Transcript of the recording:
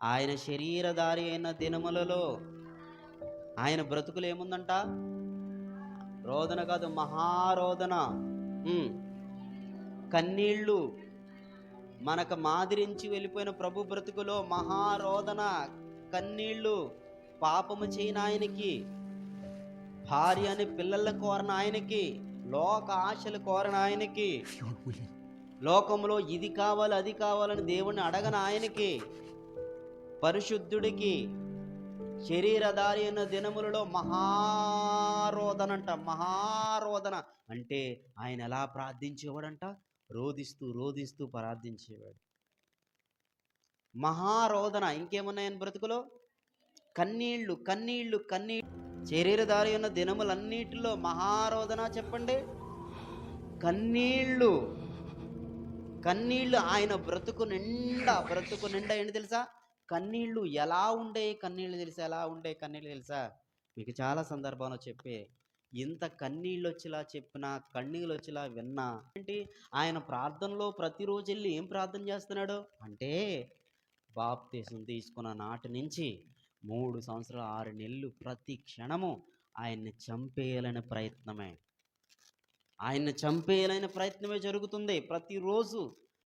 ఆయన శరీరధారి అయిన దినములలో ఆయన బ్రతుకులు ఏముందంట? రోదన కాదు, మహారోదన. కన్నీళ్ళు. మనకు మాదిరించి వెళ్ళిపోయిన ప్రభు బ్రతుకులో మహారోదన, కన్నీళ్ళు. పాపము చేయని ఆయనకి, భార్య అని పిల్లల కోరన ఆయనకి, లోక ఆశలు కోరన ఆయనకి, లోకంలో ఇది కావాలి అది కావాలని దేవుణ్ణి అడగన ఆయనకి, పరిశుద్ధుడికి, శరీరధారి అయిన దినములలో మహారోదన అంట. మహారోదన అంటే ఆయన ఎలా ప్రార్థించేవాడంట? రోదిస్తూ రోదిస్తూ ప్రార్థించేవాడు. మహారోదన. ఇంకేమున్నాయని బ్రతుకులో? కన్నీళ్లు కన్నీళ్లు కన్నీళ్ళు. శరీరధారి ఉన్న దినములన్నిటిలో మహారోదన చెప్పండి. కన్నీళ్ళు కన్నీళ్ళు. ఆయన బ్రతుకు నిండా ఏంటి తెలుసా? కన్నీళ్ళు. ఎలా ఉండే కన్నీళ్ళు తెలుసా? ఎలా ఉండే కన్నీళ్ళు తెలుసా? మీకు చాలా సందర్భంలో చెప్పే, ఇంత కన్నీళ్ళు వచ్చేలా చెప్పినా, కన్నీళ్ళు వచ్చేలా విన్నా ఏంటి, ఆయన ప్రార్థనలో ప్రతిరోజు వెళ్ళి ఏం ప్రార్థన చేస్తున్నాడు అంటే, బాప్తీసం తీసుకున్న నాటి నుంచి 3 సంవత్సరాలు 6 నెలలు ప్రతి క్షణము ఆయన్ని చంపేయాలనే ప్రయత్నమే జరుగుతుంది ప్రతిరోజు.